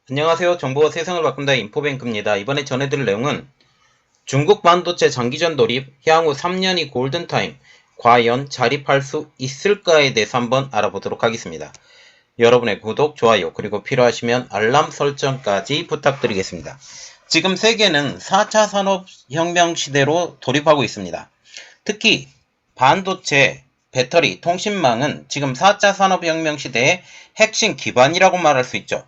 안녕하세요. 정보가 세상을 바꾼다 인포뱅크입니다. 이번에 전해드릴 내용은 중국 반도체 장기전 돌입, 향후 3년이 골든타임, 과연 자립할 수 있을까에 대해서 한번 알아보도록 하겠습니다. 여러분의 구독, 좋아요, 그리고 필요하시면 알람 설정까지 부탁드리겠습니다. 지금 세계는 4차 산업혁명 시대로 돌입하고 있습니다. 특히 반도체, 배터리, 통신망은 지금 4차 산업혁명 시대의 핵심 기반이라고 말할 수 있죠.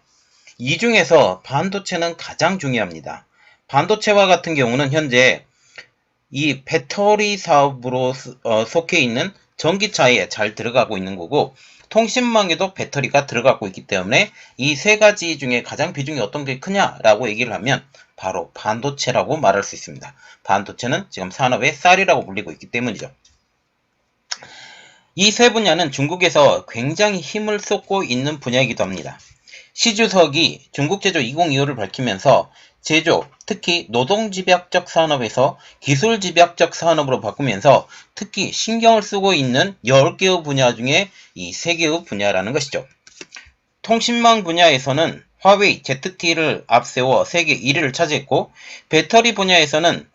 이 중에서 반도체는 가장 중요합니다. 반도체와 같은 경우는 현재 이 배터리 사업으로 속해 있는 전기차에 잘 들어가고 있는 거고, 통신망에도 배터리가 들어가고 있기 때문에 이 세 가지 중에 가장 비중이 어떤 게 크냐라고 얘기를 하면 바로 반도체라고 말할 수 있습니다. 반도체는 지금 산업의 쌀이라고 불리고 있기 때문이죠. 이 세 분야는 중국에서 굉장히 힘을 쏟고 있는 분야이기도 합니다. 시 주석이 중국 제조 2025를 밝히면서 제조, 특히 노동집약적 산업에서 기술집약적 산업으로 바꾸면서 특히 신경을 쓰고 있는 10개의 분야 중에 이 3개의 분야라는 것이죠. 통신망 분야에서는 화웨이, ZT를 앞세워 세계 1위를 차지했고, 배터리 분야에서는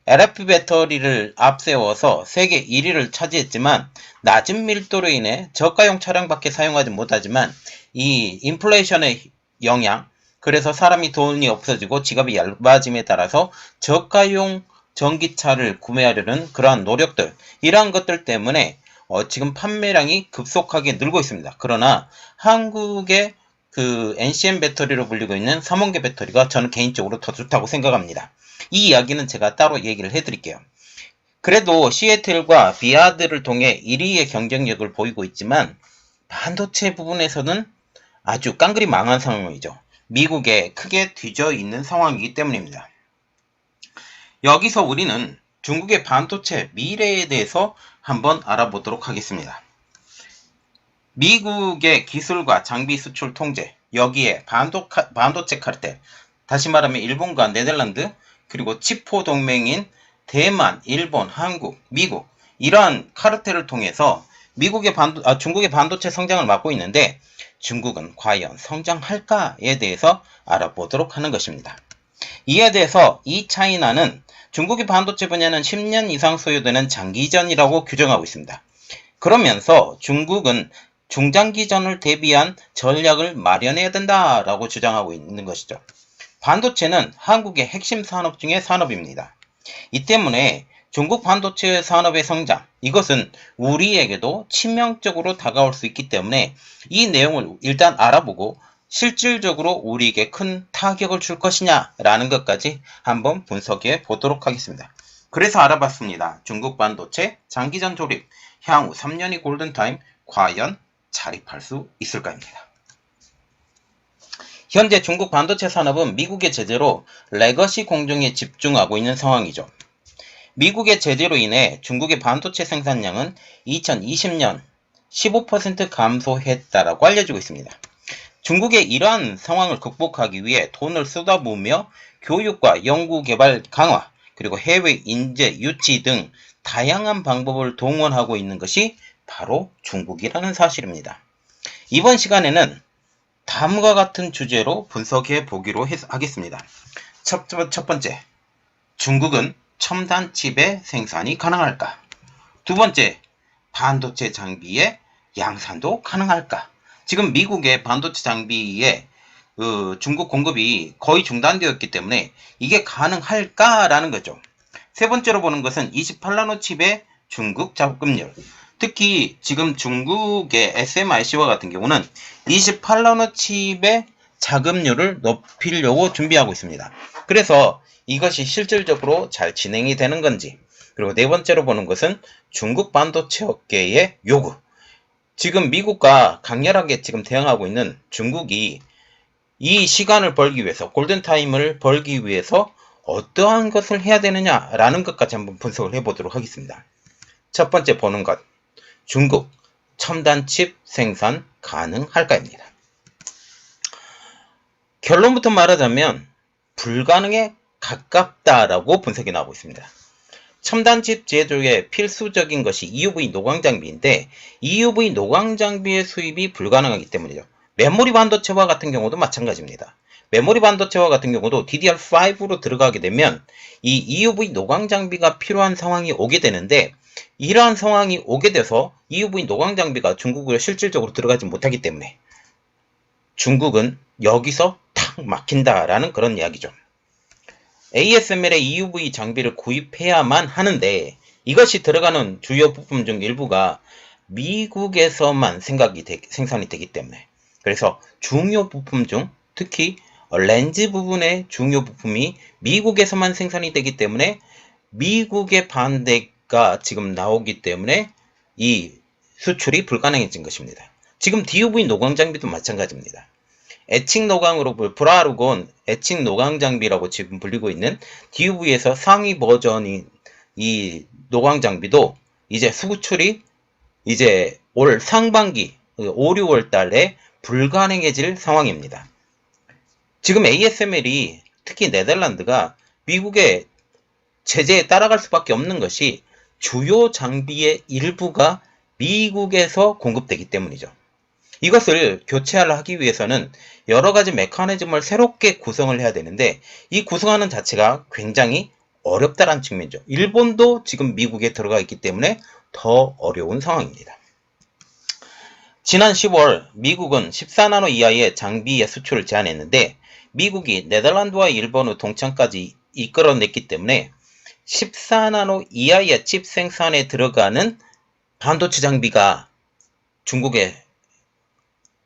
LFP 배터리를 앞세워서 세계 1위를 차지했지만, 낮은 밀도로 인해 저가용 차량밖에 사용하지 못하지만 이 인플레이션의 영향, 그래서 사람이 돈이 없어지고 지갑이 얇아짐에 따라서 저가용 전기차를 구매하려는 그러한 노력들, 이러한 것들 때문에 지금 판매량이 급속하게 늘고 있습니다. 그러나 한국의 그 NCM 배터리로 불리고 있는 삼원계 배터리가 저는 개인적으로 더 좋다고 생각합니다. 이 이야기는 제가 따로 얘기를 해드릴게요. 그래도 시애틀과 비아드를 통해 1위의 경쟁력을 보이고 있지만 반도체 부분에서는 아주 깡그리 망한 상황이죠. 미국에 크게 뒤져 있는 상황이기 때문입니다. 여기서 우리는 중국의 반도체 미래에 대해서 한번 알아보도록 하겠습니다. 미국의 기술과 장비 수출 통제, 여기에 반도체 카르텔, 다시 말하면 일본과 네덜란드, 그리고 치포 동맹인 대만, 일본, 한국, 미국, 이러한 카르텔을 통해서 중국의 반도체 성장을 막고 있는데 중국은 과연 성장할까에 대해서 알아보도록 하는 것입니다. 이에 대해서 이 차이나는 중국의 반도체 분야는 10년 이상 소요되는 장기전이라고 규정하고 있습니다. 그러면서 중국은 중장기전을 대비한 전략을 마련해야 된다라고 주장하고 있는 것이죠. 반도체는 한국의 핵심 산업 중의 산업입니다. 이 때문에 중국 반도체 산업의 성장, 이것은 우리에게도 치명적으로 다가올 수 있기 때문에 이 내용을 일단 알아보고 실질적으로 우리에게 큰 타격을 줄 것이냐라는 것까지 한번 분석해 보도록 하겠습니다. 그래서 알아봤습니다. 중국 반도체 장기전 조립, 향후 3년이 골든타임, 과연 자립할 수 있을까입니다. 현재 중국 반도체 산업은 미국의 제재로 레거시 공정에 집중하고 있는 상황이죠. 미국의 제재로 인해 중국의 반도체 생산량은 2020년 15% 감소했다라고 알려지고 있습니다. 중국의 이러한 상황을 극복하기 위해 돈을 쏟아부으며 교육과 연구개발 강화, 그리고 해외 인재 유치 등 다양한 방법을 동원하고 있는 것이 바로 중국이라는 사실입니다. 이번 시간에는 다음과 같은 주제로 분석해 보기로 하겠습니다. 첫 번째, 중국은 첨단 칩의 생산이 가능할까? 두 번째, 반도체 장비의 양산도 가능할까? 지금 미국의 반도체 장비에 중국 공급이 거의 중단되었기 때문에 이게 가능할까라는 거죠. 세 번째로 보는 것은 28나노 칩의 중국 자금률. 특히 지금 중국의 SMIC와 같은 경우는 28나노 칩의 자금률을 높이려고 준비하고 있습니다. 그래서 이것이 실질적으로 잘 진행이 되는 건지, 그리고 네 번째로 보는 것은 중국 반도체 업계의 요구. 지금 미국과 강렬하게 지금 대응하고 있는 중국이 이 시간을 벌기 위해서, 골든타임을 벌기 위해서 어떠한 것을 해야 되느냐라는 것까지 한번 분석을 해보도록 하겠습니다. 첫 번째 보는 것, 중국 첨단 칩 생산 가능할까입니다. 결론부터 말하자면 불가능에 가깝다라고 분석이 나오고 있습니다. 첨단칩 제조에 필수적인 것이 EUV 노광 장비인데 EUV 노광 장비의 수입이 불가능하기 때문이죠. 메모리 반도체와 같은 경우도 마찬가지입니다. 메모리 반도체와 같은 경우도 DDR5로 들어가게 되면 이 EUV 노광 장비가 필요한 상황이 오게 되는데, 이러한 상황이 오게 돼서 EUV 노광 장비가 중국을 실질적으로 들어가지 못하기 때문에 중국은 여기서 탁 막힌다라는 그런 이야기죠. ASML의 EUV 장비를 구입해야만 하는데, 이것이 들어가는 주요 부품 중 일부가 미국에서만 생산이 되기 때문에, 그래서 중요 부품 중 특히 렌즈 부분의 중요 부품이 미국에서만 생산이 되기 때문에 미국의 반대가 지금 나오기 때문에 이 수출이 불가능해진 것입니다. 지금 DUV 노광 장비도 마찬가지입니다. 에칭 노광으로 브라루곤 에칭 노광 장비라고 지금 불리고 있는 DUV에서 상위 버전인 이 노광 장비도 이제 수출이 이제 올 상반기 5, 6월 달에 불가능해질 상황입니다. 지금 ASML이 특히 네덜란드가 미국의 제재에 따라갈 수밖에 없는 것이 주요 장비의 일부가 미국에서 공급되기 때문이죠. 이것을 교체하기 위해서는 여러 가지 메커니즘을 새롭게 구성을 해야 되는데, 이 구성하는 자체가 굉장히 어렵다는 측면이죠. 일본도 지금 미국에 들어가 있기 때문에 더 어려운 상황입니다. 지난 10월 미국은 14나노 이하의 장비의 수출을 제한했는데, 미국이 네덜란드와 일본의 동참까지 이끌어냈기 때문에 14나노 이하의 칩 생산에 들어가는 반도체 장비가 중국에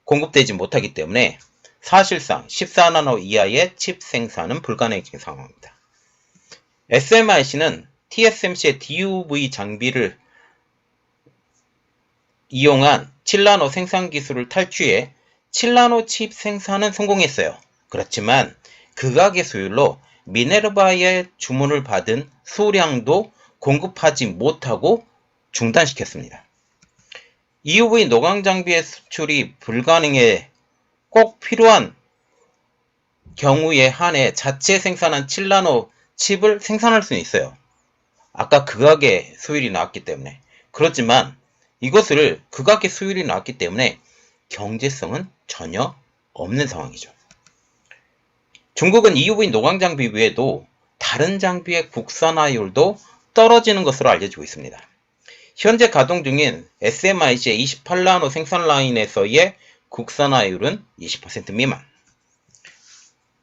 공급되지 못하기 때문에 사실상 14나노 이하의 칩 생산은 불가능해진 상황입니다. SMIC는 TSMC의 DUV 장비를 이용한 7나노 생산 기술을 탈취해 7나노 칩 생산은 성공했어요. 그렇지만 극악의 수율로 미네르바의 주문을 받은 수량도 공급하지 못하고 중단시켰습니다. EUV 노광 장비의 수출이 불가능해 꼭 필요한 경우에 한해 자체 생산한 7나노 칩을 생산할 수는 있어요. 아까 극악의 수율이 나왔기 때문에. 그렇지만 이것을 극악의 수율이 나왔기 때문에 경제성은 전혀 없는 상황이죠. 중국은 EUV 노광 장비 외에도 다른 장비의 국산화율도 떨어지는 것으로 알려지고 있습니다. 현재 가동 중인 SMIC의 28나노 생산 라인에서의 국산화율은 20% 미만.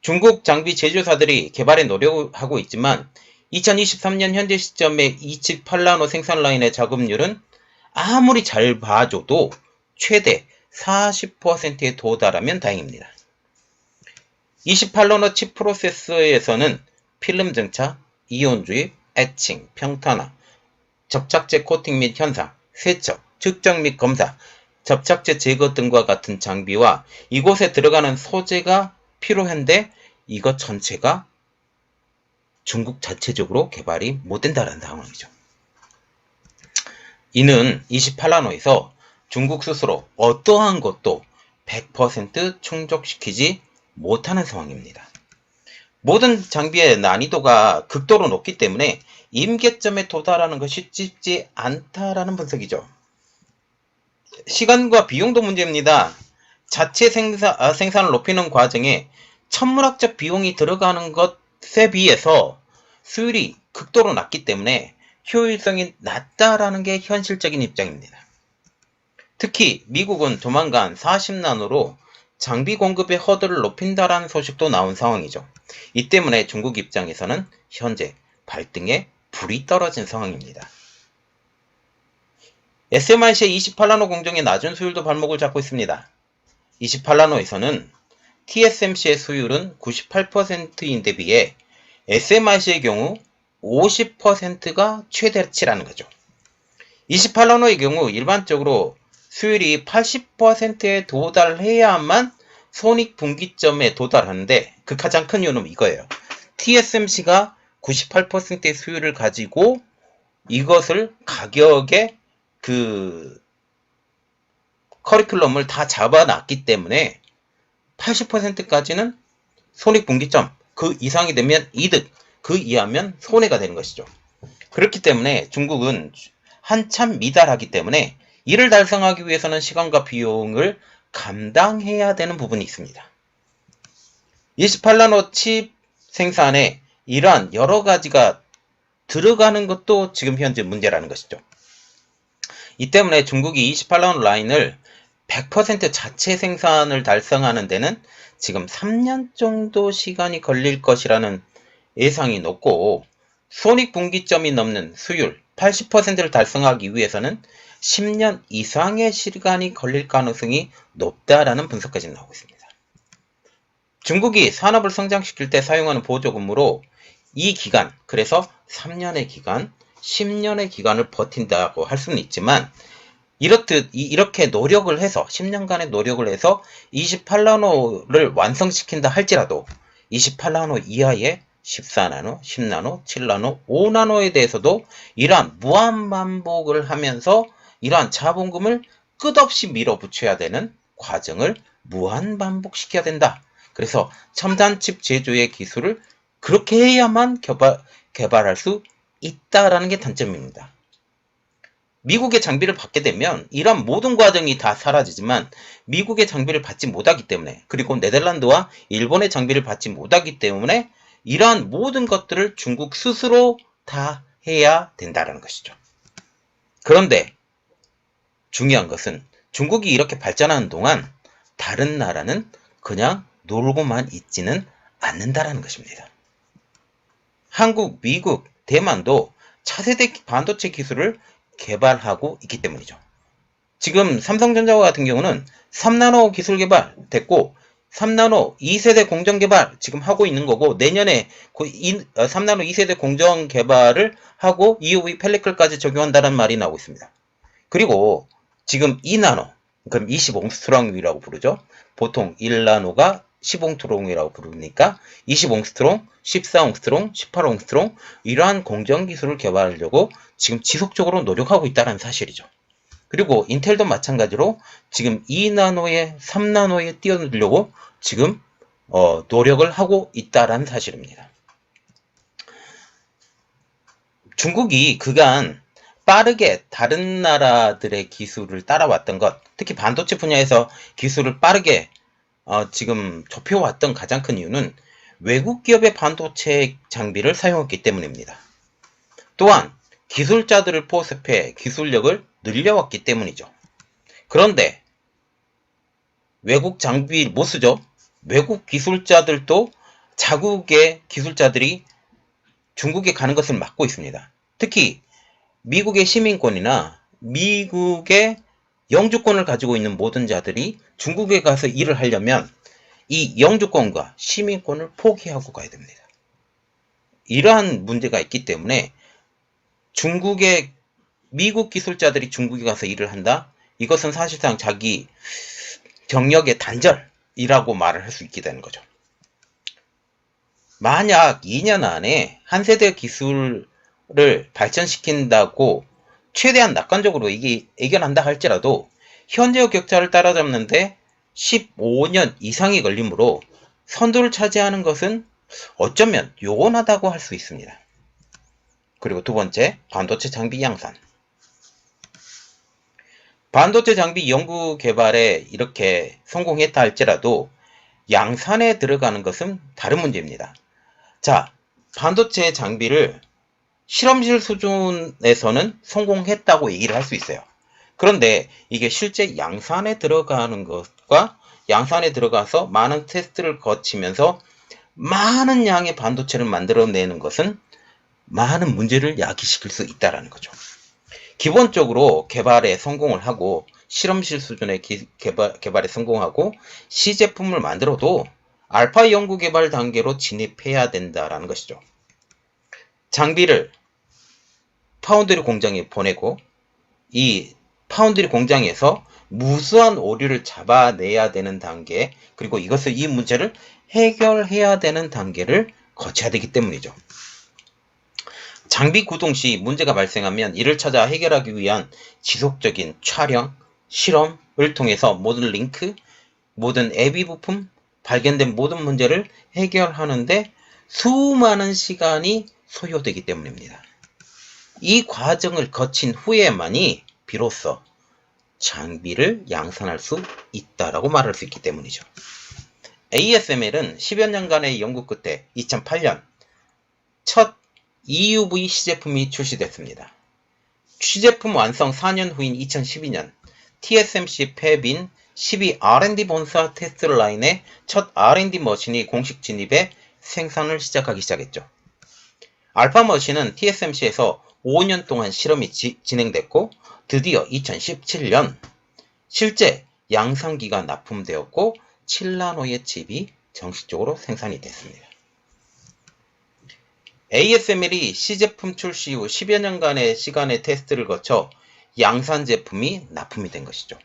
중국 장비 제조사들이 개발에 노력하고 있지만 2023년 현재 시점의 28나노 생산 라인의 작업률은 아무리 잘 봐줘도 최대 40%에 도달하면 다행입니다. 28나노 칩 프로세서에서는 필름 증차, 이온 주입, 에칭, 평탄화, 접착제 코팅 및 현상, 세척, 측정 및 검사, 접착제 제거 등과 같은 장비와 이곳에 들어가는 소재가 필요한데 이것 전체가 중국 자체적으로 개발이 못 된다는 상황이죠. 이는 28나노에서 중국 스스로 어떠한 것도 100% 충족시키지 못하는 상황입니다. 모든 장비의 난이도가 극도로 높기 때문에 임계점에 도달하는 것이 쉽지 않다라는 분석이죠. 시간과 비용도 문제입니다. 자체 생산을 높이는 과정에 천문학적 비용이 들어가는 것에 비해서 수율이 극도로 낮기 때문에 효율성이 낮다라는 게 현실적인 입장입니다. 특히 미국은 조만간 40나노로 장비 공급의 허들을 높인다라는 소식도 나온 상황이죠. 이 때문에 중국 입장에서는 현재 발등에 불이 떨어진 상황입니다. SMIC의 28나노 공정의 낮은 수율도 발목을 잡고 있습니다. 28나노에서는 TSMC의 수율은 98%인데 비해 SMIC의 경우 50%가 최대치라는 거죠. 28나노의 경우 일반적으로 수율이 80%에 도달해야만 손익분기점에 도달하는데 그 가장 큰 이유는 이거예요. TSMC가 98%의 수율을 가지고 이것을 가격에 커리큘럼을 다 잡아놨기 때문에 80%까지는 손익분기점, 그 이상이 되면 이득, 그 이하면 손해가 되는 것이죠. 그렇기 때문에 중국은 한참 미달하기 때문에 이를 달성하기 위해서는 시간과 비용을 감당해야 되는 부분이 있습니다. 28나노 칩 생산에 이러한 여러 가지가 들어가는 것도 지금 현재 문제라는 것이죠. 이 때문에 중국이 28나노 라인을 100% 자체 생산을 달성하는 데는 지금 3년 정도 시간이 걸릴 것이라는 예상이 높고, 손익분기점이 넘는 수율 80%를 달성하기 위해서는 10년 이상의 시간이 걸릴 가능성이 높다라는 분석까지 나오고 있습니다. 중국이 산업을 성장시킬 때 사용하는 보조금으로 이 기간, 그래서 3년의 기간, 10년의 기간을 버틴다고 할 수는 있지만, 이렇듯 이렇게 노력을 해서 10년간의 노력을 해서 28나노를 완성시킨다 할지라도 28나노 이하의 14나노, 10나노, 7나노, 5나노에 대해서도 이러한 무한 반복을 하면서 이러한 자본금을 끝없이 밀어붙여야 되는 과정을 무한 반복시켜야 된다. 그래서 첨단칩 제조의 기술을 그렇게 해야만 개발할 수 있다라는 게 단점입니다. 미국의 장비를 받게 되면 이러한 모든 과정이 다 사라지지만, 미국의 장비를 받지 못하기 때문에, 그리고 네덜란드와 일본의 장비를 받지 못하기 때문에 이러한 모든 것들을 중국 스스로 다 해야 된다는 것이죠. 그런데 중요한 것은 중국이 이렇게 발전하는 동안 다른 나라는 그냥 놀고만 있지는 않는다는 것입니다. 한국, 미국, 대만도 차세대 반도체 기술을 개발하고 있기 때문이죠. 지금 삼성전자 같은 경우는 3나노 기술 개발 됐고, 3나노 2세대 공정 개발 지금 하고 있는 거고, 내년에 3나노 2세대 공정 개발을 하고 EUV 펠리클까지 적용한다는 말이 나오고 있습니다. 그리고 지금 2나노, 그럼 20옹스트롱이라고 부르죠. 보통 1나노가 10옹스트롱이라고 부르니까 20옹스트롱, 14옹스트롱, 18옹스트롱, 이러한 공정 기술을 개발하려고 지금 지속적으로 노력하고 있다는 사실이죠. 그리고 인텔도 마찬가지로 지금 2나노에 3나노에 뛰어들려고 지금 노력을 하고 있다는 사실입니다. 중국이 그간 빠르게 다른 나라들의 기술을 따라왔던 것, 특히 반도체 분야에서 기술을 빠르게 지금 좁혀왔던 가장 큰 이유는 외국 기업의 반도체 장비를 사용했기 때문입니다. 또한 기술자들을 포섭해 기술력을 늘려왔기 때문이죠. 그런데 외국 장비 못 쓰죠. 외국 기술자들도 자국의 기술자들이 중국에 가는 것을 막고 있습니다. 특히 미국의 시민권이나 미국의 영주권을 가지고 있는 모든 자들이 중국에 가서 일을 하려면 이 영주권과 시민권을 포기하고 가야 됩니다. 이러한 문제가 있기 때문에 중국의 미국 기술자들이 중국에 가서 일을 한다? 이것은 사실상 자기 경력의 단절이라고 말을 할 수 있게 되는 거죠. 만약 2년 안에 한 세대 기술을 발전시킨다고 최대한 낙관적으로 이게 애견한다 할지라도 현재의 격차를 따라잡는데 15년 이상이 걸리므로 선두를 차지하는 것은 어쩌면 요원하다고 할 수 있습니다. 그리고 두 번째, 반도체 장비 양산. 반도체 장비 연구 개발에 이렇게 성공했다 할지라도 양산에 들어가는 것은 다른 문제입니다. 자, 반도체 장비를 실험실 수준에서는 성공했다고 얘기를 할 수 있어요. 그런데 이게 실제 양산에 들어가는 것과 양산에 들어가서 많은 테스트를 거치면서 많은 양의 반도체를 만들어내는 것은 많은 문제를 야기시킬 수 있다는 거죠. 기본적으로 개발에 성공을 하고 실험실 수준의 개발에 성공하고 시제품을 만들어도 알파 연구 개발 단계로 진입해야 된다는 것이죠. 장비를 파운드리 공장에 보내고 이 파운드리 공장에서 무수한 오류를 잡아내야 되는 단계, 그리고 이 문제를 해결해야 되는 단계를 거쳐야 되기 때문이죠. 장비 구동 시 문제가 발생하면 이를 찾아 해결하기 위한 지속적인 촬영, 실험을 통해서 모든 링크, 모든 애비 부품, 발견된 모든 문제를 해결하는데 수많은 시간이 소요되기 때문입니다. 이 과정을 거친 후에만이 비로소 장비를 양산할 수 있다라고 말할 수 있기 때문이죠. ASML은 10여 년간의 연구 끝에 2008년 첫 EUV 시제품이 출시됐습니다. 시제품 완성 4년 후인 2012년 TSMC 팹인 12 R&D 본사 테스트 라인의 첫 R&D 머신이 공식 진입해 생산을 시작하기 시작했죠. 알파 머신은 TSMC에서 5년 동안 실험이 진행됐고 드디어 2017년 실제 양산기가 납품되었고 7나노의 칩이 정식적으로 생산이 됐습니다. ASML이 시제품 출시 후 10여 년간의 시간의 테스트를 거쳐 양산 제품이 납품이 된 것이죠.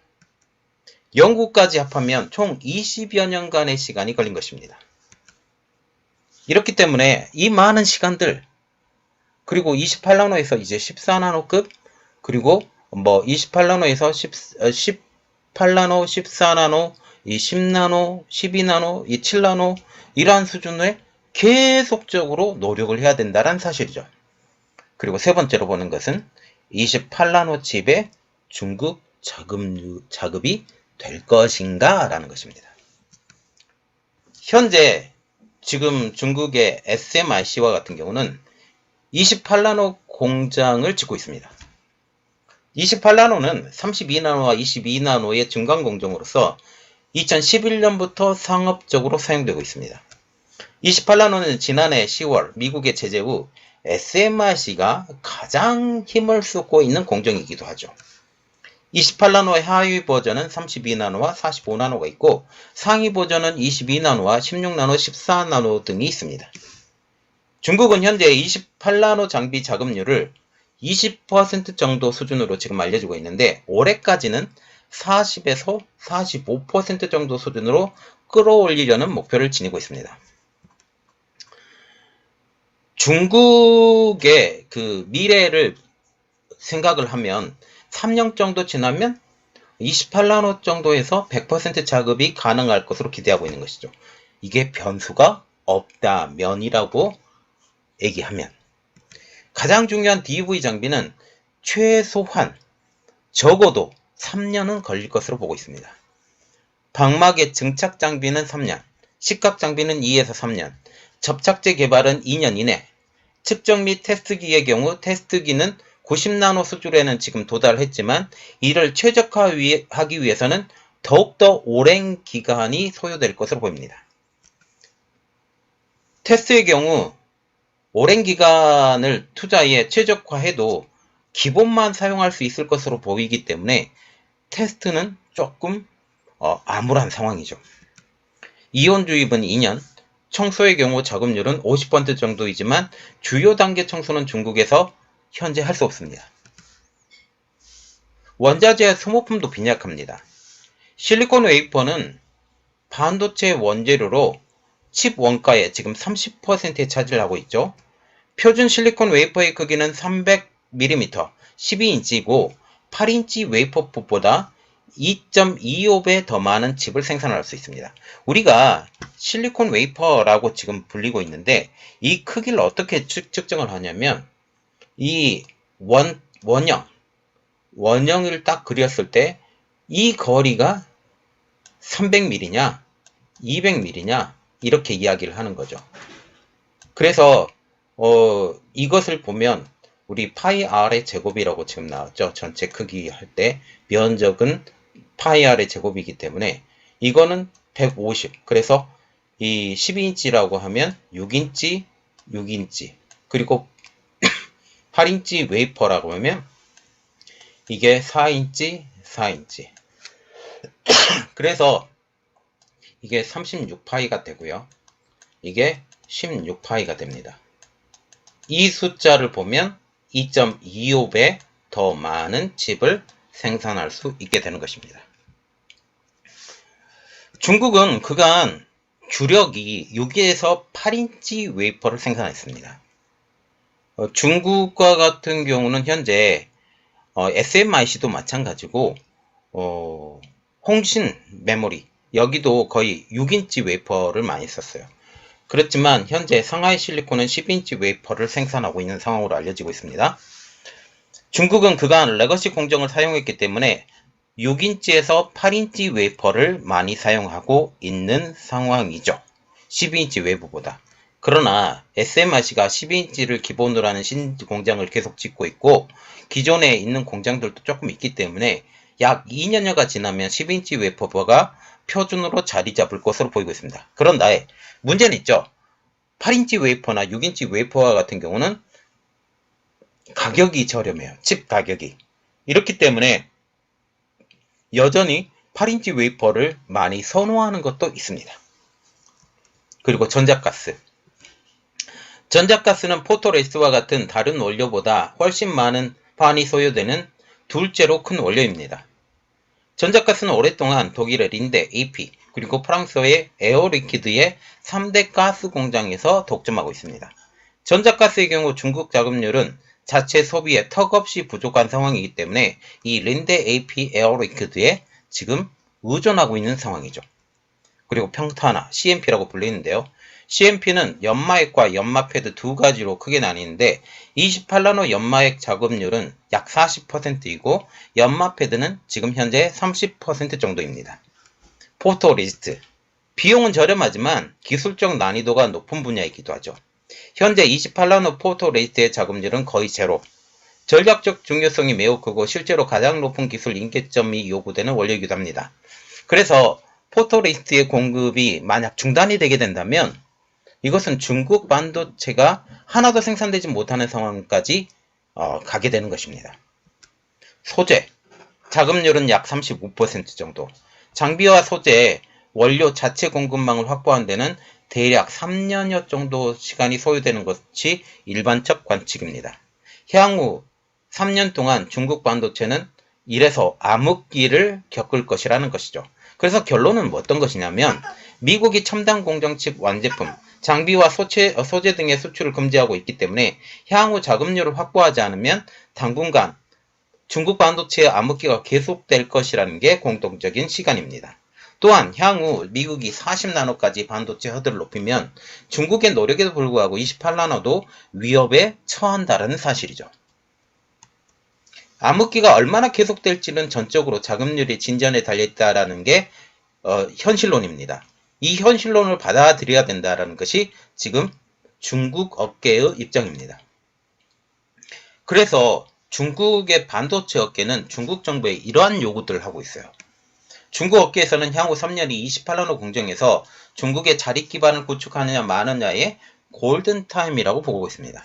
연구까지 합하면 총 20여 년간의 시간이 걸린 것입니다. 이렇기 때문에 이 많은 시간들, 그리고 28나노에서 이제 14나노급, 그리고 28나노에서 18나노, 14나노, 이 10나노, 12나노, 이 7나노 이러한 수준을 계속적으로 노력을 해야 된다는 사실이죠. 그리고 세 번째로 보는 것은 28나노 칩의 중국 자급이 될 것인가 라는 것입니다. 현재 지금 중국의 SMIC와 같은 경우는 28나노 공장을 짓고 있습니다. 28나노는 32나노와 22나노의 중간 공정으로서 2011년부터 상업적으로 사용되고 있습니다. 28나노는 지난해 10월 미국의 제재 후 SMIC가 가장 힘을 쏟고 있는 공정이기도 하죠. 28나노의 하위 버전은 32나노와 45나노가 있고 상위 버전은 22나노와 16나노, 14나노 등이 있습니다. 중국은 현재 28나노 장비 자급률을 20% 정도 수준으로 지금 알려지고 있는데 올해까지는 40에서 45% 정도 수준으로 끌어올리려는 목표를 지니고 있습니다. 중국의 그 미래를 생각을 하면 3년 정도 지나면 28나노 정도에서 100% 자급이 가능할 것으로 기대하고 있는 것이죠. 이게 변수가 없다면이라고 얘기하면 가장 중요한 DUV 장비는 최소한 적어도 3년은 걸릴 것으로 보고 있습니다. 방막의 증착 장비는 3년, 식각 장비는 2에서 3년, 접착제 개발은 2년 이내, 측정 및 테스트기의 경우 테스트기는 90나노 수준에는 지금 도달했지만 이를 최적화하기 위해서는 더욱더 오랜 기간이 소요될 것으로 보입니다. 테스트의 경우 오랜 기간을 투자해 최적화해도 기본만 사용할 수 있을 것으로 보이기 때문에 테스트는 조금 암울한 상황이죠. 이온 주입은 2년, 청소의 경우 자급률은 50% 정도이지만 주요 단계 청소는 중국에서 현재 할 수 없습니다. 원자재의 소모품도 빈약합니다. 실리콘 웨이퍼는 반도체 원재료로 칩 원가의 지금 30%에 차지를 하고 있죠. 표준 실리콘 웨이퍼의 크기는 300mm, 12인치이고 8인치 웨이퍼폭보다 2.25배 더 많은 칩을 생산할 수 있습니다. 우리가 실리콘 웨이퍼라고 지금 불리고 있는데 이 크기를 어떻게 측정을 하냐면 이 원형을 딱 그렸을 때 이 거리가 300mm냐 200mm냐 이렇게 이야기를 하는 거죠. 그래서 이것을 보면 우리 파이 r의 제곱이라고 지금 나왔죠. 전체 크기 할 때 면적은 파이 r의 제곱이기 때문에 이거는 150. 그래서 이 12인치라고 하면 6인치, 6인치. 그리고 8인치 웨이퍼라고 하면 이게 4인치, 4인치. 그래서 이게 36파이가 되고요. 이게 16파이가 됩니다. 이 숫자를 보면 2.25배 더 많은 칩을 생산할 수 있게 되는 것입니다. 중국은 그간 주력이 6에서 8인치 웨이퍼를 생산했습니다. 중국과 같은 경우는 현재 SMIC도 마찬가지고 홍신 메모리 여기도 거의 6인치 웨이퍼를 많이 썼어요. 그렇지만 현재 상하이 실리콘은 10인치 웨이퍼를 생산하고 있는 상황으로 알려지고 있습니다. 중국은 그간 레거시 공정을 사용했기 때문에 6인치에서 8인치 웨이퍼를 많이 사용하고 있는 상황이죠. 12인치 외부보다. 그러나 SMRC가 12인치를 기본으로 하는 신공장을 계속 짓고 있고 기존에 있는 공장들도 조금 있기 때문에 약 2년여가 지나면 12인치 웨이퍼가 표준으로 자리 잡을 것으로 보이고 있습니다. 그런데 문제는 있죠. 8인치 웨이퍼나 6인치 웨이퍼와 같은 경우는 가격이 저렴해요. 칩 가격이. 이렇기 때문에 여전히 8인치 웨이퍼를 많이 선호하는 것도 있습니다. 그리고 전자가스. 전자가스는 포토레스트와 같은 다른 원료보다 훨씬 많은 판이 소요되는 둘째로 큰 원료입니다. 전자가스는 오랫동안 독일의 린데, AP, 그리고 프랑스의 에어리퀴드의 3대 가스 공장에서 독점하고 있습니다. 전자가스의 경우 중국 자금률은 자체 소비에 턱없이 부족한 상황이기 때문에 이 린데, AP, 에어리퀴드에 지금 의존하고 있는 상황이죠. 그리고 평탄화, CMP라고 불리는데요. CMP는 연마액과 연마패드 두 가지로 크게 나뉘는데 28나노 연마액 작업률은 약 40%이고 연마패드는 지금 현재 30% 정도입니다. 포토레지스트. 비용은 저렴하지만 기술적 난이도가 높은 분야이기도 하죠. 현재 28나노 포토레지스트의 작업률은 거의 제로. 전략적 중요성이 매우 크고 실제로 가장 높은 기술 인계점이 요구되는 원료이기도 합니다. 그래서 포토레지스트의 공급이 만약 중단이 되게 된다면 이것은 중국 반도체가 하나도 생산되지 못하는 상황까지 가게 되는 것입니다. 소재. 자금률은 약 35% 정도. 장비와 소재, 원료 자체 공급망을 확보하는 데는 대략 3년여 정도 시간이 소요되는 것이 일반적 관측입니다. 향후 3년 동안 중국 반도체는 이래서 암흑기를 겪을 것이라는 것이죠. 그래서 결론은 어떤 것이냐면 미국이 첨단 공정칩 완제품, 장비와 소재 등의 수출을 금지하고 있기 때문에 향후 자금률을 확보하지 않으면 당분간 중국 반도체의 암흑기가 계속될 것이라는 게 공통적인 시간입니다. 또한 향후 미국이 40나노까지 반도체 허들을 높이면 중국의 노력에도 불구하고 28나노도 위협에 처한다는 사실이죠. 암흑기가 얼마나 계속될지는 전적으로 자금률의 진전에 달려있다는 게 현실론입니다. 이 현실론을 받아들여야 된다는 것이 지금 중국 업계의 입장입니다. 그래서 중국의 반도체 업계는 중국 정부에 이러한 요구들을 하고 있어요. 중국 업계에서는 향후 3년이 28나노 공정에서 중국의 자립 기반을 구축하느냐 마느냐의 골든타임이라고 보고 있습니다.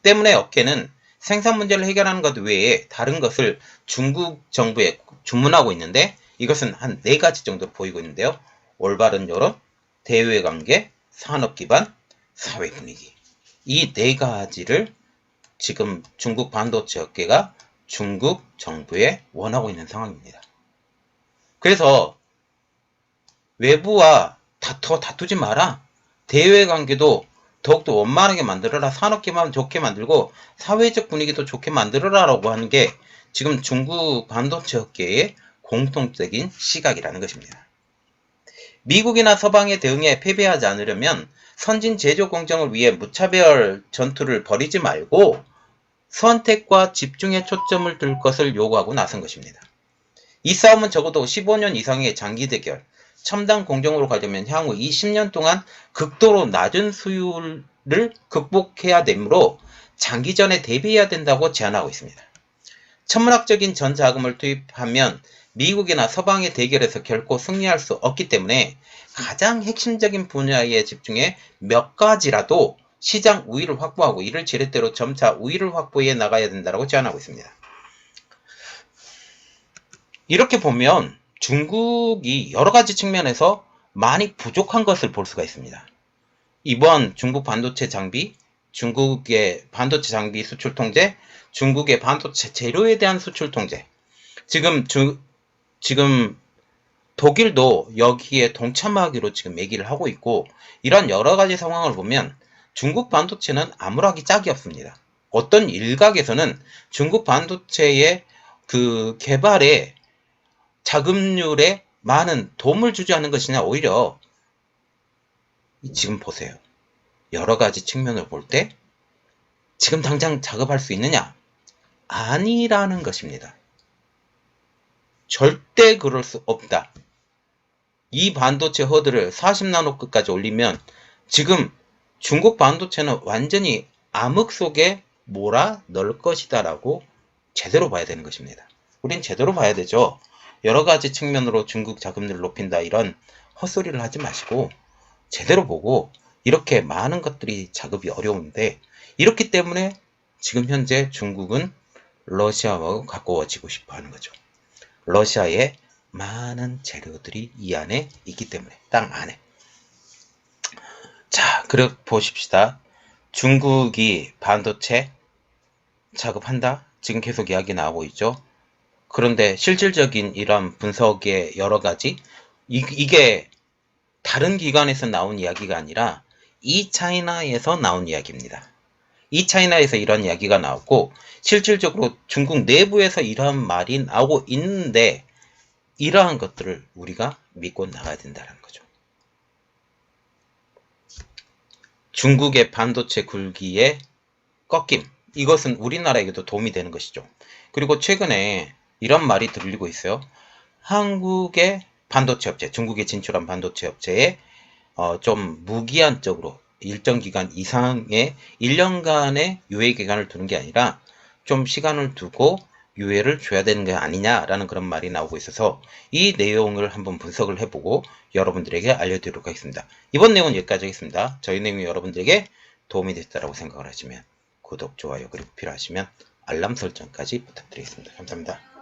때문에 업계는 생산 문제를 해결하는 것 외에 다른 것을 중국 정부에 주문하고 있는데 이것은 한 4가지 정도 보이고 있는데요. 올바른 여론, 대외관계, 산업기반, 사회분위기. 이 4가지를 지금 중국 반도체 업계가 중국 정부에 원하고 있는 상황입니다. 그래서 외부와 다투지 마라. 대외관계도 더욱더 원만하게 만들어라. 산업기반 좋게 만들고 사회적 분위기도 좋게 만들어라 라고 하는 게 지금 중국 반도체 업계의 공통적인 시각이라는 것입니다. 미국이나 서방의 대응에 패배하지 않으려면 선진 제조 공정을 위해 무차별 전투를 벌이지 말고 선택과 집중에 초점을 둘 것을 요구하고 나선 것입니다. 이 싸움은 적어도 15년 이상의 장기 대결, 첨단 공정으로 가려면 향후 20년 동안 극도로 낮은 수율을 극복해야 되므로 장기전에 대비해야 된다고 제안하고 있습니다. 천문학적인 전자금을 투입하면 미국이나 서방의 대결에서 결코 승리할 수 없기 때문에 가장 핵심적인 분야에 집중해 몇 가지라도 시장 우위를 확보하고 이를 지렛대로 점차 우위를 확보해 나가야 된다고 제안하고 있습니다. 이렇게 보면 중국이 여러 가지 측면에서 많이 부족한 것을 볼 수가 있습니다. 이번 중국 반도체 장비, 중국의 반도체 장비 수출 통제, 중국의 반도체 재료에 대한 수출 통제. 지금 독일도 여기에 동참하기로 지금 얘기를 하고 있고 이런 여러 가지 상황을 보면 중국 반도체는 아무락이 짝이 없습니다. 어떤 일각에서는 중국 반도체의 그 개발에 자금률에 많은 도움을 주지 않는 것이냐 오히려 지금 보세요. 여러 가지 측면을 볼 때 지금 당장 작업할 수 있느냐? 아니라는 것입니다. 절대 그럴 수 없다. 이 반도체 허들을 40나노급까지 올리면 지금 중국 반도체는 완전히 암흑 속에 몰아 넣을 것이다 라고 제대로 봐야 되는 것입니다. 우린 제대로 봐야 되죠. 여러 가지 측면으로 중국 자금률을 높인다 이런 헛소리를 하지 마시고 제대로 보고 이렇게 많은 것들이 작업이 어려운데 이렇기 때문에 지금 현재 중국은 러시아와 가까워지고 싶어 하는 거죠. 러시아의 많은 재료들이 이 안에 있기 때문에 땅 안에. 자, 그래 보십시다. 중국이 반도체 작업한다? 지금 계속 이야기 나오고 있죠. 그런데 실질적인 이런 분석의 여러 가지 이게 다른 기관에서 나온 이야기가 아니라 이 차이나에서 나온 이야기입니다. 이 차이나에서 이런 이야기가 나왔고 실질적으로 중국 내부에서 이러한 말이 나오고 있는데 이러한 것들을 우리가 믿고 나가야 된다는 거죠. 중국의 반도체 굴기의 꺾임, 이것은 우리나라에게도 도움이 되는 것이죠. 그리고 최근에 이런 말이 들리고 있어요. 한국의 반도체 업체, 중국에 진출한 반도체 업체에 좀 무기한적으로 일정 기간 이상의 1년간의 유예 기간을 두는 게 아니라 좀 시간을 두고 유예를 줘야 되는 게 아니냐라는 그런 말이 나오고 있어서 이 내용을 한번 분석을 해보고 여러분들에게 알려드리도록 하겠습니다. 이번 내용은 여기까지 하겠습니다. 저희 내용이 여러분들에게 도움이 됐다고 생각을 하시면 구독, 좋아요, 그리고 필요하시면 알람 설정까지 부탁드리겠습니다. 감사합니다.